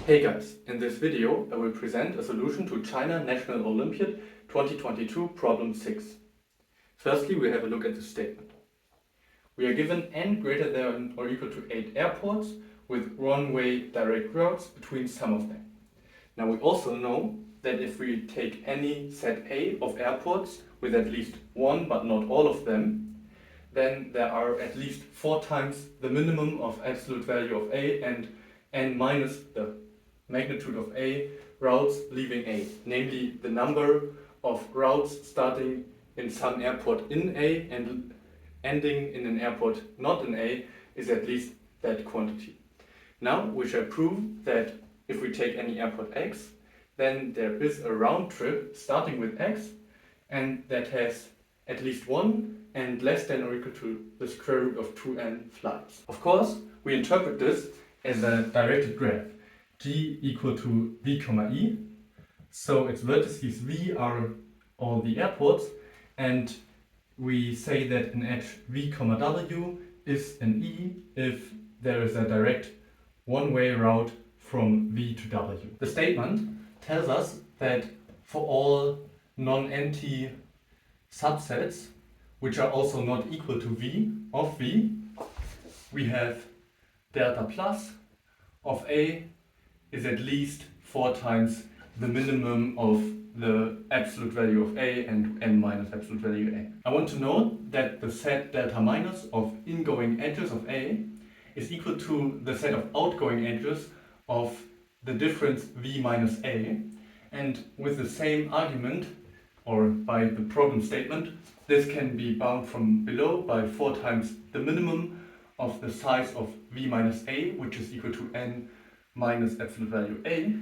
Hey guys, in this video I will present a solution to China National Olympiad 2022 problem 6. Firstly, we have a look at the statement. We are given n greater than or equal to 8 airports with one-way direct routes between some of them. Now we also know that if we take any set A of airports with at least one but not all of them, then there are at least 4 times the minimum of absolute value of A and n minus the magnitude of A routes leaving A, namely the number of routes starting in some airport in A and ending in an airport not in A is at least that quantity. Now we shall prove that if we take any airport X, then there is a round trip starting with X and that has at least 1 and less than or equal to the square root of 2n flights. Of course, we interpret this as a directed graph. G equal to v comma e, so its vertices v are all the airports, and we say that an edge v comma w is an e if there is a direct one-way route from v to w. The statement tells us that for all non-empty subsets, which are also not equal to v of v, we have delta plus of a is at least 4 times the minimum of the absolute value of A and n minus absolute value A. I want to note that the set delta minus of ingoing edges of A is equal to the set of outgoing edges of the difference V minus A, and with the same argument, or by the problem statement, this can be bound from below by 4 times the minimum of the size of V minus A, which is equal to n minus absolute value A,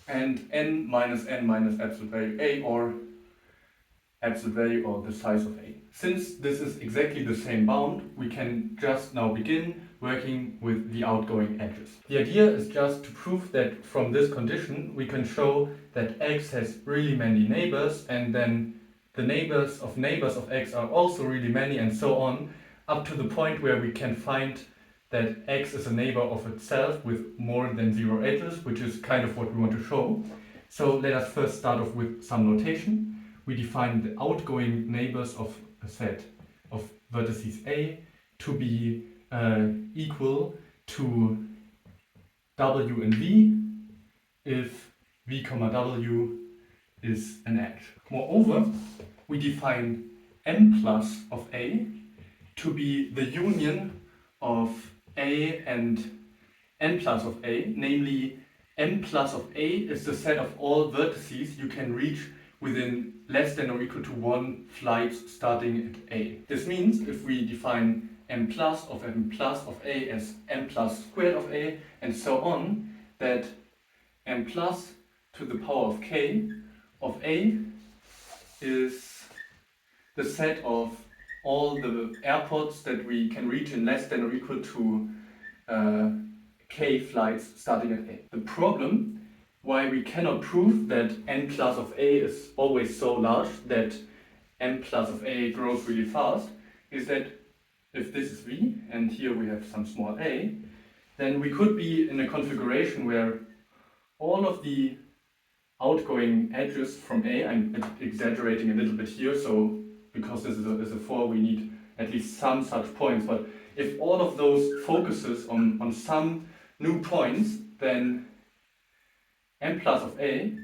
and n minus absolute value A, or absolute value or the size of A. Since this is exactly the same bound, we can just now begin working with the outgoing edges. The idea is just to prove that from this condition we can show that X has really many neighbors, and then the neighbors of X are also really many, and so on, up to the point where we can find that X is a neighbor of itself with more than 0 edges, which is kind of what we want to show. So let us first start off with some notation. We define the outgoing neighbors of a set of vertices A to be equal to W and V if V comma W is an edge. Moreover, we define M plus of A to be the union of A and n plus of A, namely m plus of A is the set of all vertices you can reach within less than or equal to 1 flights starting at A. This means if we define m plus of A as m plus squared of A and so on, that m plus to the power of k of A is the set of all the airports that we can reach in less than or equal to k flights starting at A. The problem why we cannot prove that n plus of A is always so large that m plus of A grows really fast is that if this is V and here we have some small a, then we could be in a configuration where all of the outgoing edges from A, I'm exaggerating a little bit here, so because this is a 4 we need at least some such points, but if all of those focuses on some new points, then m plus of A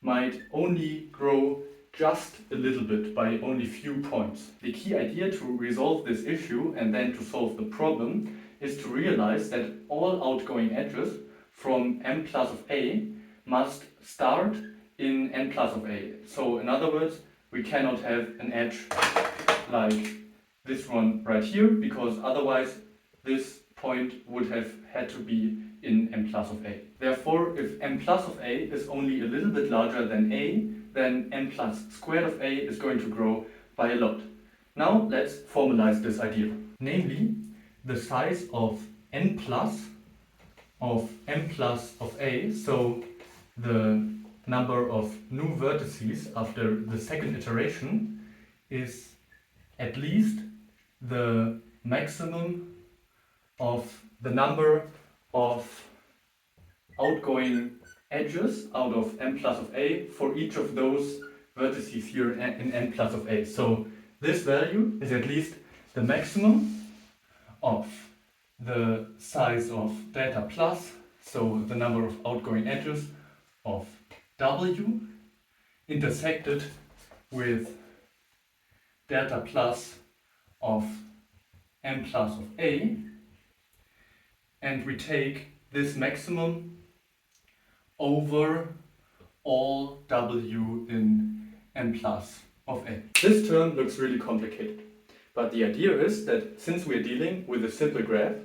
might only grow just a little bit by only few points. The key idea to resolve this issue and then to solve the problem is to realize that all outgoing edges from m plus of A must start in n plus of A. So in other words, we cannot have an edge like this one right here, because otherwise this point would have had to be in m plus of A. Therefore, if m plus of A is only a little bit larger than A, then n plus squared of A is going to grow by a lot. Now let's formalize this idea. Namely, the size of n plus of m plus of A, so the number of new vertices after the second iteration, is at least the maximum of the number of outgoing edges out of n plus of a for each of those vertices here in n plus of a. So this value is at least the maximum of the size of delta plus, so the number of outgoing edges of w intersected with delta plus of n plus of a, and we take this maximum over all w in n plus of a. This term looks really complicated, but the idea is that since we're dealing with a simple graph,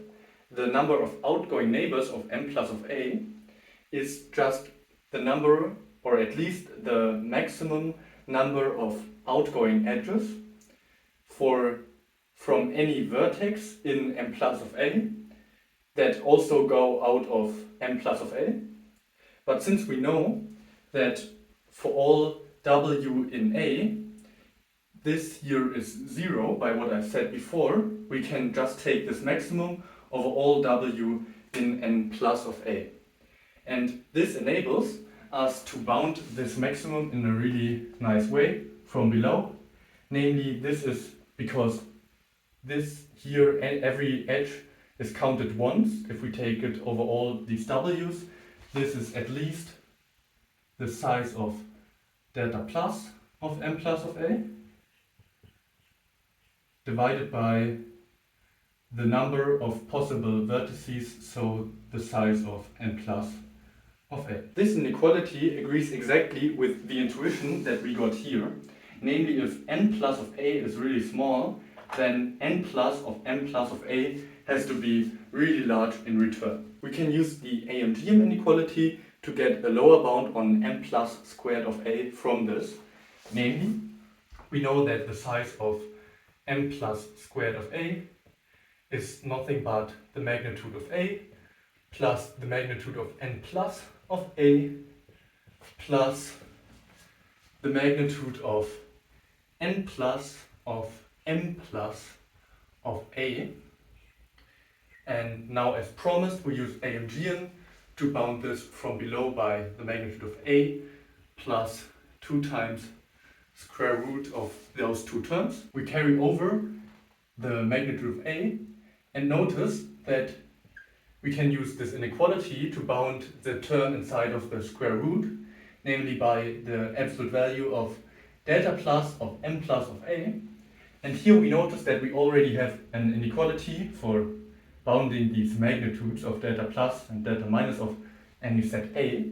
the number of outgoing neighbors of n plus of a is just the number, or at least the maximum number of outgoing edges from any vertex in n plus of a that also go out of n plus of a. But since we know that for all w in a, this here is 0 by what I said before, we can just take this maximum over all w in n plus of a. And this enables us to bound this maximum in a really nice way from below. Namely, this is because this here, every edge is counted once. If we take it over all these w's, this is at least the size of delta plus of n plus of a divided by the number of possible vertices, so the size of n plus of a. This inequality agrees exactly with the intuition that we got here. Namely, if n plus of a is really small, then n plus of n plus of a has to be really large in return. We can use the AMGM inequality to get a lower bound on n plus squared of a from this. Namely, we know that the size of n plus squared of a is nothing but the magnitude of a plus the magnitude of n plus of a plus the magnitude of n plus of m plus of a. And now, as promised, we use AMGM to bound this from below by the magnitude of a plus 2 times square root of those two terms. We carry over the magnitude of a and notice that we can use this inequality to bound the term inside of the square root, namely by the absolute value of delta plus of m plus of a. And here we notice that we already have an inequality for bounding these magnitudes of delta plus and delta minus of any set a.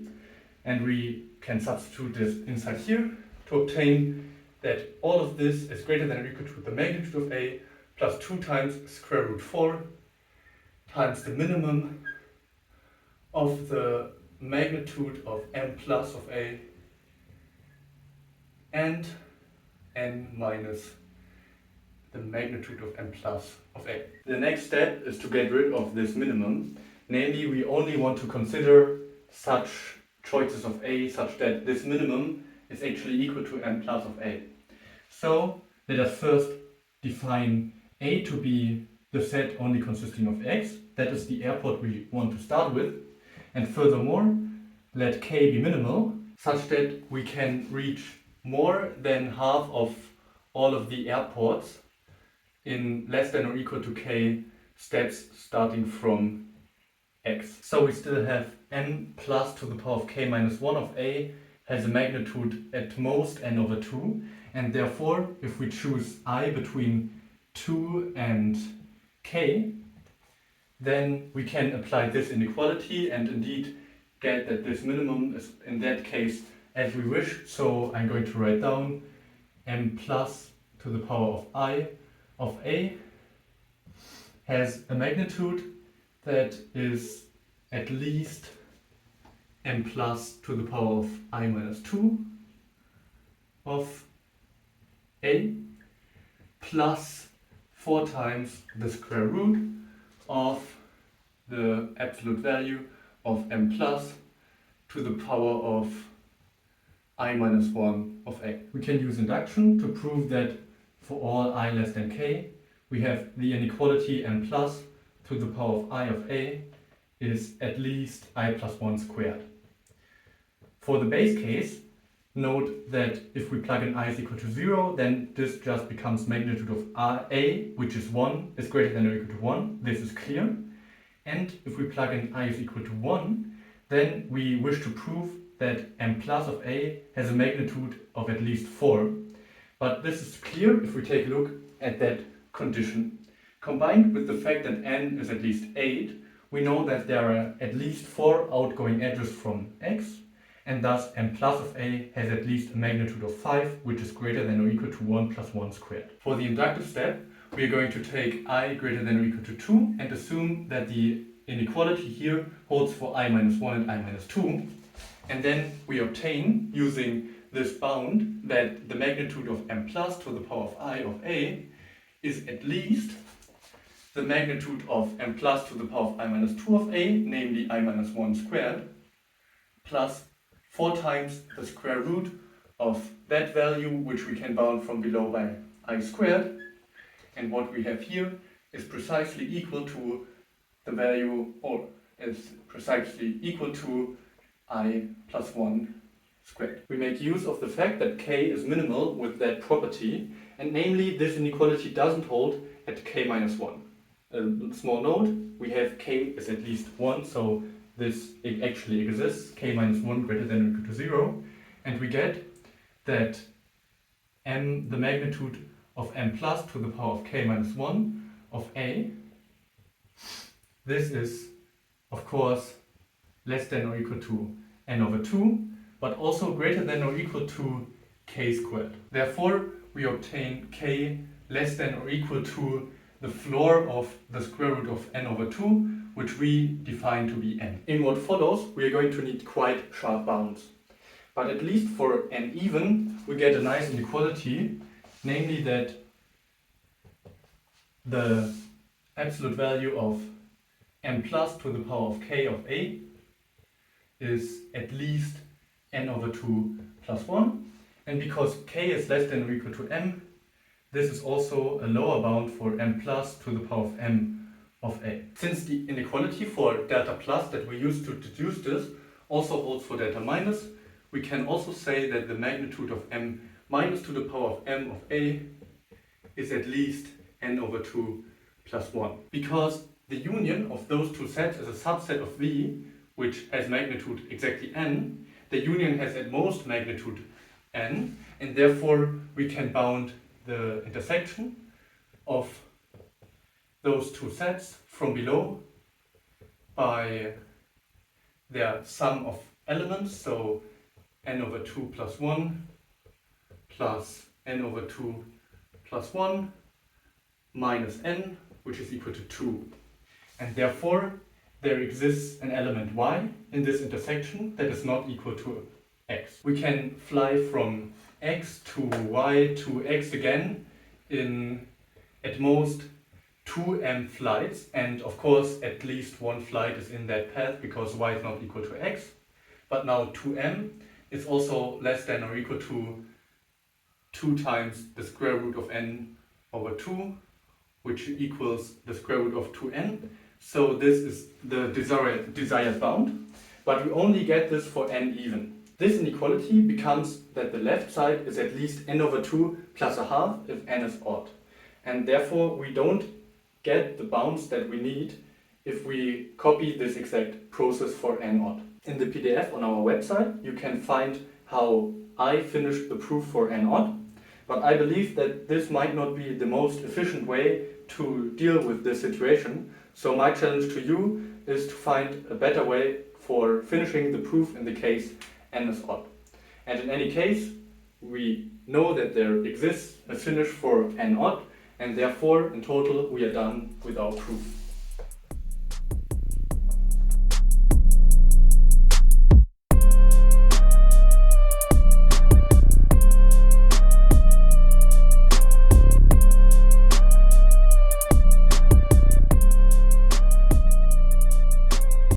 And we can substitute this inside here to obtain that all of this is greater than or equal to the magnitude of a plus 2 times square root 4 times the minimum of the magnitude of m plus of a and n minus the magnitude of m plus of a. The next step is to get rid of this minimum. Namely, we only want to consider such choices of a such that this minimum is actually equal to m plus of a. So let us first define a to be the set only consisting of x. That is the airport we want to start with. And furthermore, let k be minimal, such that we can reach more than half of all of the airports in less than or equal to k steps starting from x. So we still have n plus to the power of k minus 1 of a has a magnitude at most n over 2, and therefore if we choose I between 2 and k, then we can apply this inequality and indeed get that this minimum is in that case as we wish. So I'm going to write down m plus to the power of I of a has a magnitude that is at least m plus to the power of I minus 2 of a plus 4 times the square root of the absolute value of m plus to the power of I minus 1 of a. We can use induction to prove that for all I less than k, we have the inequality m plus to the power of I of a is at least I plus 1 squared. For the base case, note that if we plug in I is equal to 0, then this just becomes magnitude of A, which is 1, is greater than or equal to 1. This is clear. And if we plug in I is equal to 1, then we wish to prove that m plus of A has a magnitude of at least 4. But this is clear if we take a look at that condition. Combined with the fact that n is at least 8, we know that there are at least 4 outgoing edges from x, and thus m plus of A has at least a magnitude of 5, which is greater than or equal to 1 plus 1 squared. For the inductive step, we are going to take I greater than or equal to 2 and assume that the inequality here holds for I minus 1 and I minus 2. And then we obtain, using this bound, that the magnitude of m plus to the power of I of A is at least the magnitude of m plus to the power of I minus 2 of A, namely I minus 1 squared, plus 4 times the square root of that value, which we can bound from below by I squared. And what we have here is precisely equal to the value, or is precisely equal to I plus 1 squared. We make use of the fact that k is minimal with that property, and namely this inequality doesn't hold at k minus 1. A small note, we have k is at least 1, so this actually exists, k minus 1 greater than or equal to 0, and we get that the magnitude of m plus to the power of k minus 1 of A, this is of course less than or equal to n over 2, but also greater than or equal to k squared. Therefore, we obtain k less than or equal to the floor of the square root of n over 2, which we define to be n. In what follows, we are going to need quite sharp bounds. But at least for n even, we get a nice inequality, namely that the absolute value of m plus to the power of k of A is at least n over 2 plus 1. And because k is less than or equal to m, this is also a lower bound for m plus to the power of m of A. Since the inequality for delta plus that we used to deduce this also holds for delta minus, we can also say that the magnitude of m minus to the power of m of A is at least n over 2 plus 1. Because the union of those two sets is a subset of V, which has magnitude exactly n, the union has at most magnitude n, and therefore we can bound the intersection of those two sets from below by their sum of elements, so n over 2 plus 1 plus n over 2 plus 1 minus n, which is equal to 2. And therefore there exists an element y in this intersection that is not equal to x. We can fly from x to y to x again in at most 2m flights, and of course at least one flight is in that path because y is not equal to x. But now 2m is also less than or equal to 2 times the square root of n over 2, which equals the square root of 2n. So this is the desired bound, but we only get this for n even. This inequality becomes that the left side is at least n over 2 plus a half if n is odd. And therefore we don't get the bounds that we need if we copy this exact process for n odd. In the PDF on our website you can find how I finished the proof for n odd, but I believe that this might not be the most efficient way to deal with this situation. So my challenge to you is to find a better way for finishing the proof in the case n is odd. And in any case, we know that there exists a finish for n odd, and therefore in total we are done with our proof.